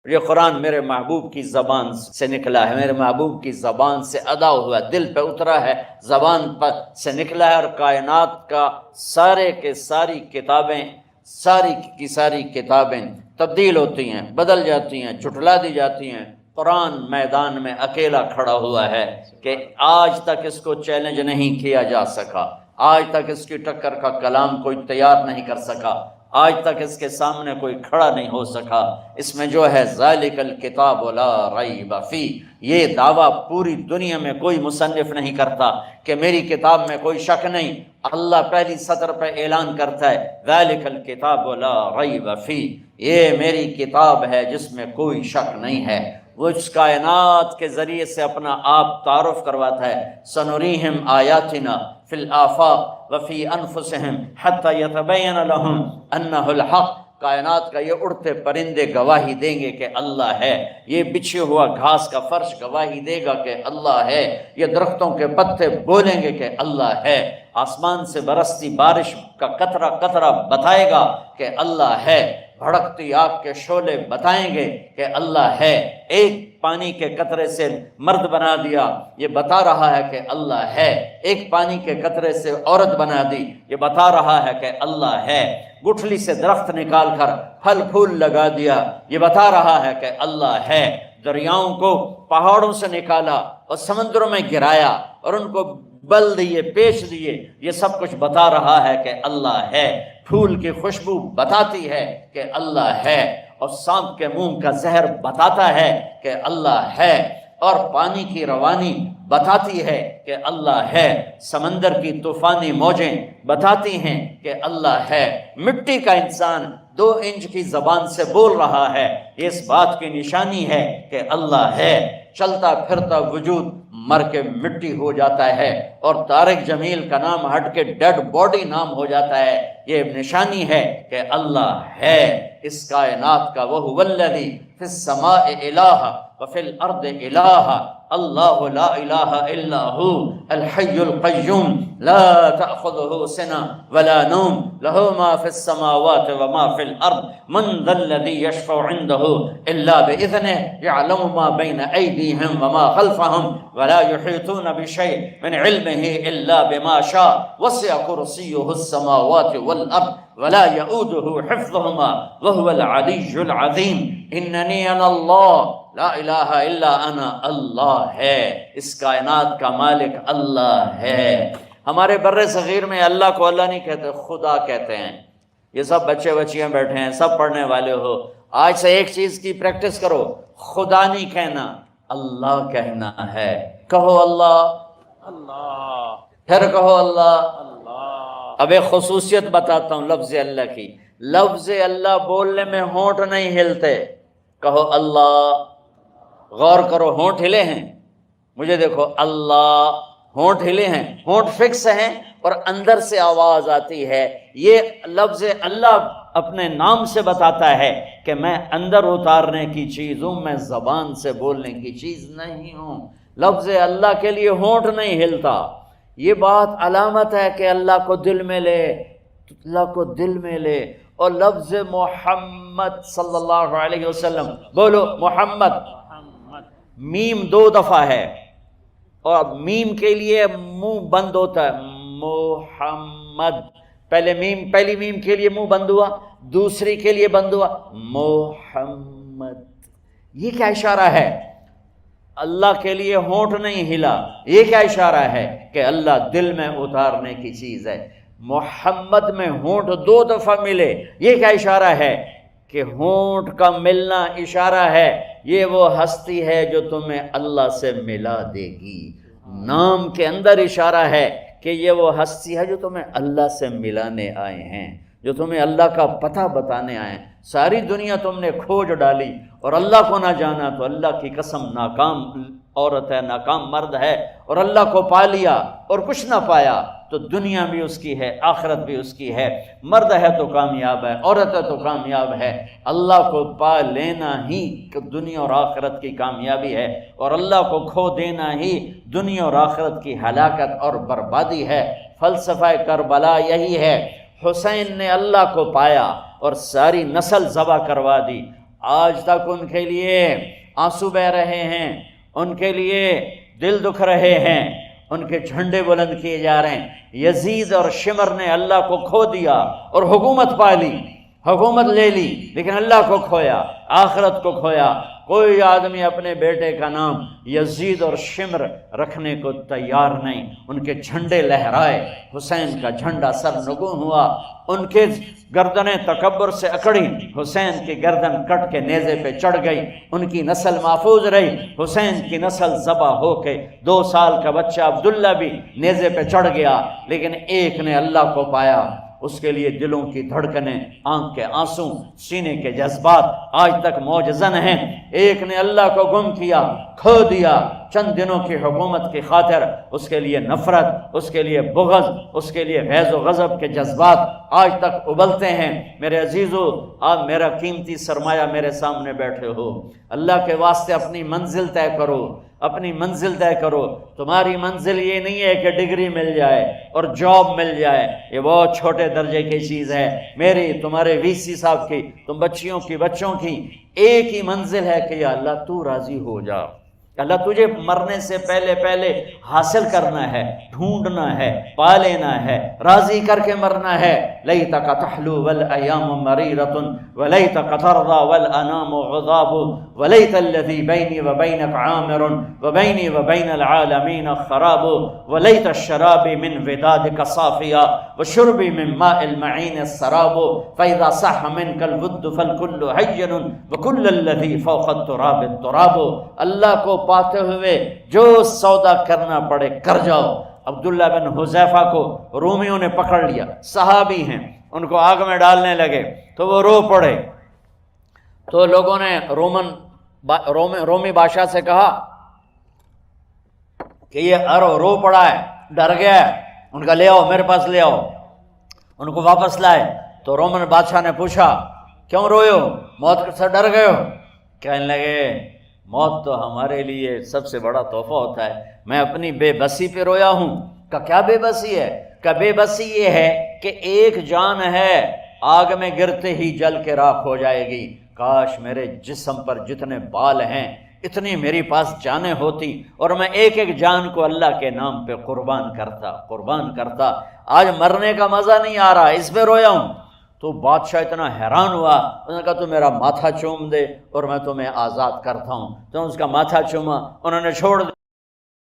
یہ قرآن میرے محبوب کی زبان سے نکلا ہے، میرے محبوب کی زبان سے ادا ہوا، دل پہ اترا ہے، زبان پر سے نکلا ہے، اور کائنات کا سارے کے ساری کتابیں، ساری کی ساری کتابیں تبدیل ہوتی ہیں، بدل جاتی ہیں، جھٹلا دی جاتی ہیں۔ قرآن میدان میں اکیلا کھڑا ہوا ہے کہ آج تک اس کو چیلنج نہیں کیا جا سکا، آج تک اس کی ٹکر کا کلام کوئی تیار نہیں کر سکا، آج تک اس کے سامنے کوئی کھڑا نہیں ہو سکا۔ اس میں جو ہے ذالک الکتاب لا ریب فیہ، یہ دعویٰ پوری دنیا میں کوئی مصنف نہیں کرتا کہ میری کتاب میں کوئی شک نہیں۔ اللہ پہلی سطر پہ اعلان کرتا ہے ذالک الکتاب لا ریب فیہ، یہ میری کتاب ہے جس میں کوئی شک نہیں ہے۔ وہ اس کائنات کے ذریعے سے اپنا آپ تعارف کرواتا ہے، سنریہم آیاتنا فی الآفاق وفی انفسہم حتی یتبین لہم انہ الحق۔ کائنات کا یہ اڑتے پرندے گواہی دیں گے کہ اللہ ہے، یہ بچھے ہوا گھاس کا فرش گواہی دے گا کہ اللہ ہے، یہ درختوں کے پتے بولیں گے کہ اللہ ہے، آسمان سے برستی بارش کا قطرہ قطرہ بتائے گا کہ اللہ ہے، بھڑکتی آگ کے شعلے بتائیں گے کہ اللہ ہے، ایک پانی کے قطرے سے مرد بنا دیا یہ بتا رہا ہے کہ اللہ ہے، ایک پانی کے قطرے سے عورت بنا دی یہ بتا رہا ہے کہ اللہ ہے، گٹھلی سے درخت نکال کر پھل پھول لگا دیا یہ بتا رہا ہے کہ اللہ ہے، دریاؤں کو پہاڑوں سے نکالا اور سمندروں میں گرایا اور ان کو بل دیے پیش دیے، یہ سب کچھ بتا رہا ہے کہ اللہ ہے۔ پھول کی خوشبو بتاتی ہے کہ اللہ ہے، اور سانپ کے منہ کا زہر بتاتا ہے کہ اللہ ہے، اور پانی کی روانی بتاتی ہے کہ اللہ ہے، سمندر کی طوفانی موجیں بتاتی ہیں کہ اللہ ہے، مٹی کا انسان 2 انچ کی زبان سے بول رہا ہے، یہ اس بات کی نشانی ہے کہ اللہ ہے، چلتا پھرتا وجود مر کے مٹی ہو جاتا ہے اور طارق جمیل کا نام ہٹ کے ڈیڈ باڈی نام ہو جاتا ہے، یہ نشانی ہے کہ اللہ ہے اس کائنات کا۔ وَهُوَ الَّذِي فِي السَّمَاءِ إِلَٰهٌ وَفِي الْأَرْضِ إِلَٰهٌ اللہ لا الہ الا ہو الحی القیوم لا تأخذہ سنة ولا نوم لہ ما فی السماوات وما فی الارض من ذا الذی یشفع عنده الا بإذنہ یعلم ما بین ایدیہم وما خلفہم ولا یحیطون بشیء من علمہ الا بما شاء وسع کرسیہ السماوات والارض ولا یؤودہ حفظہما وہو العلی العظیم۔ اننی انا اللہ لا الہ الا انا، اللہ ہے، اس کائنات کا مالک اللہ ہے۔ ہمارے بر صغیر میں اللہ کو اللہ نہیں کہتے، خدا کہتے ہیں۔ یہ سب بچے بچیاں بیٹھے ہیں، سب پڑھنے والے ہو، آج سے ایک چیز کی پریکٹس کرو، خدا نہیں کہنا، اللہ کہنا ہے۔ کہو اللہ، اللہ، پھر کہو اللہ، اللہ۔ اب ایک خصوصیت بتاتا ہوں لفظ اللہ کی، لفظ اللہ بولنے میں ہونٹ نہیں ہلتے۔ کہو اللہ، غور کرو، ہونٹ ہلے ہیں، مجھے دیکھو، اللہ، ہونٹ ہلے ہیں، ہونٹ فکس ہیں اور اندر سے آواز آتی ہے۔ یہ لفظ اللہ اپنے نام سے بتاتا ہے کہ میں اندر اتارنے کی چیز ہوں، میں زبان سے بولنے کی چیز نہیں ہوں۔ لفظ اللہ کے لیے ہونٹ نہیں ہلتا۔ یہ بات علامت ہے کہ اللہ کو دل میں لے، اللہ کو دل میں لے۔ اور لفظ محمد صلی اللہ علیہ وسلم، بولو محمد، میم 2 دفعہ ہے اور میم کے لیے منہ بند ہوتا ہے، محمد، پہلی میم کے لیے منہ بند ہوا، دوسری کے لیے بند ہوا، محمد۔ یہ کیا اشارہ ہے؟ اللہ کے لیے ہونٹ نہیں ہلا، یہ کیا اشارہ ہے؟ کہ اللہ دل میں اتارنے کی چیز ہے۔ محمد میں ہونٹ 2 دفعہ ملے، یہ کیا اشارہ ہے؟ کہ ہونٹ کا ملنا اشارہ ہے یہ وہ ہستی ہے جو تمہیں اللہ سے ملا دے گی۔ نام کے اندر اشارہ ہے کہ یہ وہ ہستی ہے جو تمہیں اللہ سے ملانے آئے ہیں، جو تمہیں اللہ کا پتہ بتانے آئے ہیں۔ ساری دنیا تم نے کھوج ڈالی اور اللہ کو نہ جانا تو اللہ کی قسم ناکام عورت ہے، ناکام مرد ہے، اور اللہ کو پا لیا اور کچھ نہ پایا تو دنیا بھی اس کی ہے، آخرت بھی اس کی ہے۔ مرد ہے تو کامیاب ہے، عورت ہے تو کامیاب ہے۔ اللہ کو پا لینا ہی دنیا اور آخرت کی کامیابی ہے، اور اللہ کو کھو دینا ہی دنیا اور آخرت کی ہلاکت اور بربادی ہے۔ فلسفہ کربلا یہی ہے۔ حسین نے اللہ کو پایا اور ساری نسل ذبح کروا دی۔ آج تک ان کے لیے آنسو بہ رہے ہیں، ان کے لیے دل دکھ رہے ہیں، ان کے جھنڈے بلند کیے جا رہے ہیں۔ یزید اور شمر نے اللہ کو کھو دیا اور حکومت پا لی، حکومت لے لی، لیکن اللہ کو کھویا، آخرت کو کھویا۔ کوئی آدمی اپنے بیٹے کا نام یزید اور شمر رکھنے کو تیار نہیں۔ ان کے جھنڈے لہرائے، حسین کا جھنڈا سر نگوں ہوا، ان کے گردنیں تکبر سے اکڑی، حسین کی گردن کٹ کے نیزے پہ چڑھ گئی، ان کی نسل محفوظ رہی۔ حسین کی نسل ذبح ہو کے 2 سال کا بچہ عبداللہ بھی نیزے پہ چڑھ گیا، لیکن ایک نے اللہ کو پایا۔ اس کے لیے دلوں کی دھڑکنیں، آنکھ کے آنسو، سینے کے جذبات آج تک موجزن ہیں۔ ایک نے اللہ کو گم کیا، کھو دیا چند دنوں کی حکومت کی خاطر۔ اس کے لیے نفرت، اس کے لیے بغض، اس کے لیے غیظ و غضب کے جذبات آج تک ابلتے ہیں۔ میرے عزیزو، آپ میرا قیمتی سرمایہ میرے سامنے بیٹھے ہو، اللہ کے واسطے اپنی منزل طے کرو، اپنی منزل طے کرو۔ تمہاری منزل یہ نہیں ہے کہ ڈگری مل جائے اور جاب مل جائے، یہ بہت چھوٹے درجے کی چیز ہے۔ میری، تمہارے وی سی صاحب کی، تم بچیوں کی، بچوں کی ایک ہی منزل ہے کہ یا اللہ تو راضی ہو جا۔ اللہ تجھے مرنے سے پہلے حاصل کرنا ہے، ڈھونڈنا ہے، پا لینا ہے، راضی کر کے مرنا ہے۔ لیتک تحلو والایام مریرۃ ولیتک ترضی والانام غضاب ولیت الذی بینی وبینک عامر وبینی وبین العالمین خراب ولیت الشراب من ودادک صافیا وشربی من ماء المعین السراب فاذا صح منک الود فالکل حین وکل الذی فوق التراب التراب۔ اللہ کو پاتے ہوئے جو سودا کرنا پڑے کر جاؤ۔ عبداللہ بن حذیفہ کو رومیوں نے پکڑ لیا، صحابی ہیں، ان کو آگ میں ڈالنے لگے تو وہ رو پڑے۔ تو لوگوں نے رومی بادشاہ سے کہا کہ یہ رو پڑا ہے، ڈر گیا ہے، ان کا لے آؤ، میرے پاس لے آؤ۔ ان کو واپس لائے تو رومن بادشاہ نے پوچھا کیوں روئے ہو، موت سے ڈر گئے ہو؟ کہنے لگے موت تو ہمارے لیے سب سے بڑا تحفہ ہوتا ہے، میں اپنی بے بسی پہ رویا ہوں۔ کہ کیا بے بسی ہے؟ کہ بے بسی یہ ہے کہ ایک جان ہے، آگ میں گرتے ہی جل کے راکھ ہو جائے گی۔ کاش میرے جسم پر جتنے بال ہیں اتنی میری پاس جانیں ہوتی اور میں ایک ایک جان کو اللہ کے نام پہ قربان کرتا۔ آج مرنے کا مزہ نہیں آ رہا، اس پہ رویا ہوں۔ تو بادشاہ اتنا حیران ہوا، انہوں نے کہا تو میرا ماتھا چوم دے اور میں تمہیں آزاد کرتا ہوں۔ تو اس کا ماتھا چوما، انہوں نے چھوڑ دیا۔